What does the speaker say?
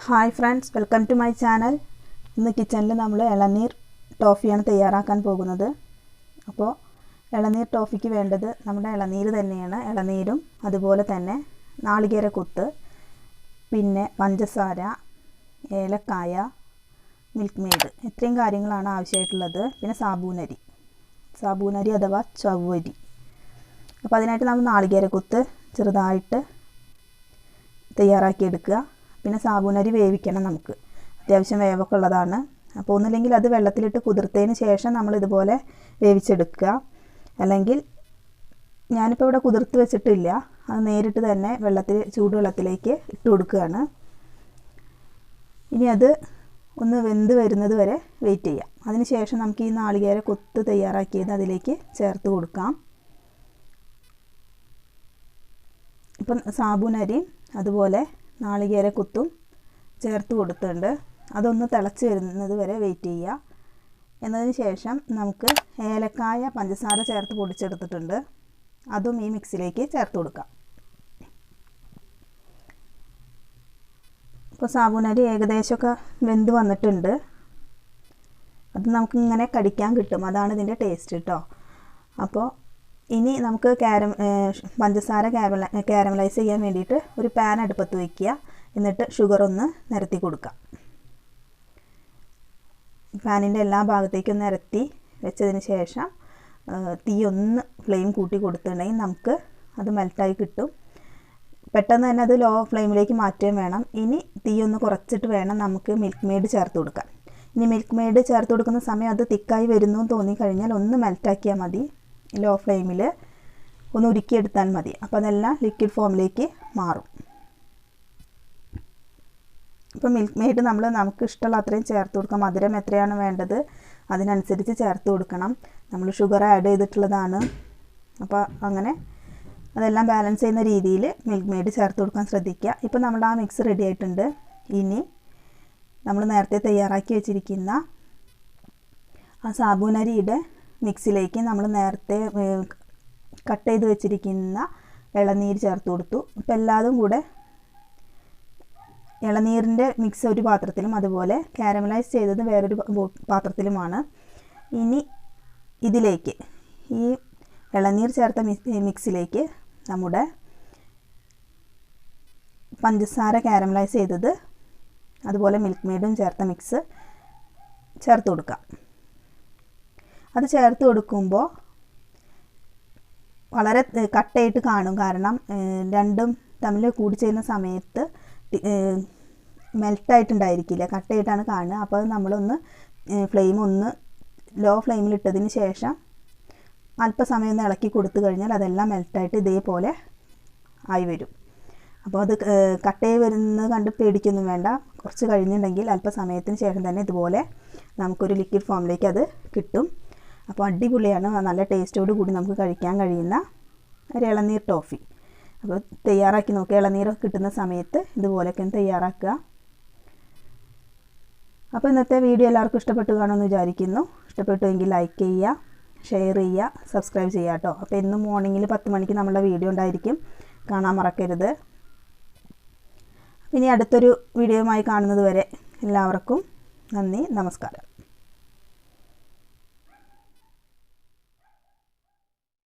Hi friends, welcome to my channel. ഇന്ന് കിച്ചണിൽ നമ്മൾ ഇളനീർ ടോഫിയാണ് തയ്യാറാക്കാൻ പോകുന്നത്. അപ്പോൾ ഇളനീർ ടോഫിക്ക് വേണ്ടത് നമ്മുടെ ഇളനീർ തന്നെയാണ്. ഇളനീരും അതുപോലെ തന്നെ നാളികേര കൊത്ത്, പിന്നെ പഞ്ചസാര, ഏലക്കായ, മിൽക്ക് മെയ്ഡ്, ഇത്രയും കാര്യങ്ങളാണ് ആവശ്യമായിട്ടുള്ളത്. പിന്നെ സാബൂനരി അഥവാ ചവ്വരി. അപ്പോൾ അതിനായിട്ട് നമ്മൾ നാളികേര കൊത്ത് ചെറുതായിട്ട് തയ്യാറാക്കിയെടുക്കുക. പിന്നെ സാബൂനരി വേവിക്കണം, നമുക്ക് അത്യാവശ്യം വേവൊക്കെ ഉള്ളതാണ്. അപ്പോൾ ഒന്നുമില്ലെങ്കിൽ അത് വെള്ളത്തിലിട്ട് കുതിർത്തതിന് ശേഷം നമ്മൾ ഇതുപോലെ വേവിച്ചെടുക്കുക. അല്ലെങ്കിൽ ഞാനിപ്പോൾ ഇവിടെ കുതിർത്ത് വെച്ചിട്ടില്ല, അത് നേരിട്ട് തന്നെ ചൂടുവെള്ളത്തിലേക്ക് ഇട്ട് കൊടുക്കുകയാണ്. ഇനി അത് ഒന്ന് വെന്ത് വരുന്നത് വരെ വെയിറ്റ് ചെയ്യാം. അതിന് ശേഷം നമുക്ക് ഈ നാളികേര കൊത്ത് തയ്യാറാക്കിയത് അതിലേക്ക് ചേർത്ത് കൊടുക്കാം. ഇപ്പം സാബൂനരിയും അതുപോലെ നാളികേര കൊത്തും ചേർത്ത് കൊടുത്തിട്ടുണ്ട്. അതൊന്ന് തിളച്ച് വരുന്നത് വരെ വെയിറ്റ് ചെയ്യുക. എന്നതിന് ശേഷം നമുക്ക് ഏലക്കായ, പഞ്ചസാര ചേർത്ത് പൊടിച്ചെടുത്തിട്ടുണ്ട്, അതും ഈ മിക്സിലേക്ക് ചേർത്ത് കൊടുക്കാം. ഇപ്പോൾ സാബൂനരി ഏകദേശമൊക്കെ വെന്ത് വന്നിട്ടുണ്ട്. അത് നമുക്കിങ്ങനെ കടിക്കാൻ കിട്ടും, അതാണ് ഇതിൻ്റെ ടേസ്റ്റ് കേട്ടോ. അപ്പോൾ ഇനി നമുക്ക് പഞ്ചസാര കാരമലൈസ് ചെയ്യാൻ വേണ്ടിയിട്ട് ഒരു പാൻ അടുപ്പത്ത് വയ്ക്കുക. എന്നിട്ട് ഷുഗർ ഒന്ന് നിരത്തി കൊടുക്കാം. പാനിൻ്റെ എല്ലാ ഭാഗത്തേക്കും നിരത്തി വെച്ചതിന് ശേഷം തീ ഒന്ന് ഫ്ലെയിം കൂട്ടി കൊടുത്തിട്ടുണ്ടെങ്കിൽ നമുക്ക് അത് മെൽറ്റായി കിട്ടും. പെട്ടെന്ന് തന്നെ അത് ലോ ഫ്ലെയിമിലേക്ക് മാറ്റുകയും വേണം. ഇനി തീ ഒന്ന് കുറച്ചിട്ട് വേണം നമുക്ക് മിൽക്ക് മെയ്ഡ് ചേർത്ത് കൊടുക്കാൻ. ഇനി മിൽക്ക് മെയ്ഡ് ചേർത്ത് കൊടുക്കുന്ന സമയം അത് തിക്കായി വരുന്നു എന്ന് തോന്നിക്കഴിഞ്ഞാൽ ഒന്ന് മെൽറ്റാക്കിയാൽ മതി. ലോ ഫ്ലെയിമിൽ ഒന്ന് ഉരുക്കിയെടുത്താൽ മതി. അപ്പോൾ അതെല്ലാം ലിക്വിഡ് ഫോമിലേക്ക് മാറും. ഇപ്പോൾ മിൽക്ക് മെയ്ഡ് നമുക്ക് ഇഷ്ടമുള്ള അത്രയും ചേർത്ത് കൊടുക്കാം. മധുരം എത്രയാണ് വേണ്ടത് അതിനനുസരിച്ച് ചേർത്ത് കൊടുക്കണം. നമ്മൾ ഷുഗർ ആഡ് ചെയ്തിട്ടുള്ളതാണ്. അപ്പോൾ അങ്ങനെ അതെല്ലാം ബാലൻസ് ചെയ്യുന്ന രീതിയിൽ മിൽക്ക് മെയ്ഡ് ചേർത്ത് കൊടുക്കാൻ ശ്രദ്ധിക്കുക. ഇപ്പോൾ നമ്മുടെ ആ മിക്സ് റെഡി ആയിട്ടുണ്ട്. ഇനി നമ്മൾ നേരത്തെ തയ്യാറാക്കി വെച്ചിരിക്കുന്ന ആ സാബൂനരിയുടെ മിക്സിലേക്ക് നമ്മൾ നേരത്തെ കട്ട് ചെയ്ത് വെച്ചിരിക്കുന്ന ഇളനീർ ചേർത്ത് കൊടുത്തു. അപ്പോൾ എല്ലാതും കൂടെ ഇളനീരിൻ്റെ മിക്സ് ഒരു പാത്രത്തിലും അതുപോലെ കാരമലൈസ് ചെയ്തത് വേറൊരു പാത്രത്തിലുമാണ്. ഇനി ഇതിലേക്ക് ഈ ഇളനീർ ചേർത്ത മിക്സിലേക്ക് നമ്മുടെ പഞ്ചസാര കാരമലൈസ് ചെയ്തത് അതുപോലെ മിൽക്ക് മെയ്ഡും ചേർത്ത മിക്സ് ചേർത്ത് കൊടുക്കാം. അത് ചേർത്ത് കൊടുക്കുമ്പോൾ വളരെ കട്ടയായിട്ട് കാണും, കാരണം രണ്ടും തമ്മിൽ കൂടി ചെയ്യുന്ന സമയത്ത് മെൽറ്റായിട്ടുണ്ടായിരിക്കില്ല, കട്ടയായിട്ടാണ് കാണുക. അപ്പോൾ അത് നമ്മളൊന്ന് ഫ്ലെയിം ഒന്ന് ലോ ഫ്ലെയിമിലിട്ടതിന് ശേഷം അല്പസമയം ഒന്ന് ഇളക്കി കൊടുത്തു കഴിഞ്ഞാൽ അതെല്ലാം മെൽറ്റായിട്ട് ഇതേപോലെ ആയി വരും. അപ്പോൾ അത് കട്ടയായി വരുന്നത് കണ്ട് പേടിക്കൊന്നും വേണ്ട. കുറച്ച് കഴിഞ്ഞിട്ടുണ്ടെങ്കിൽ അല്പസമയത്തിന് ശേഷം തന്നെ ഇതുപോലെ നമുക്കൊരു ലിക്വിഡ് ഫോമിലേക്ക് അത് കിട്ടും. അപ്പോൾ അടിപൊളിയാണ്, നല്ല ടേസ്റ്റോട് കൂടി നമുക്ക് കഴിക്കാൻ കഴിയുന്ന ഒരു ഇളനീർ ടോഫി. അപ്പോൾ തയ്യാറാക്കി നോക്കുക. ഇളനീരൊക്കെ കിട്ടുന്ന സമയത്ത് ഇതുപോലെയൊക്കെ തയ്യാറാക്കുക. അപ്പോൾ ഇന്നത്തെ വീഡിയോ എല്ലാവർക്കും ഇഷ്ടപ്പെട്ടു കാണുമെന്ന് വിചാരിക്കുന്നു. ഇഷ്ടപ്പെട്ടുവെങ്കിൽ ലൈക്ക് ചെയ്യുക, ഷെയർ ചെയ്യുക, സബ്സ്ക്രൈബ് ചെയ്യുക കേട്ടോ. അപ്പോൾ എന്നും മോർണിംഗിൽ 10 മണിക്ക് നമ്മളുടെ വീഡിയോ ഉണ്ടായിരിക്കും, കാണാൻ മറക്കരുത്. ഇനി അടുത്തൊരു വീഡിയോയുമായി കാണുന്നത് വരെ എല്ലാവർക്കും നന്ദി, നമസ്കാരം.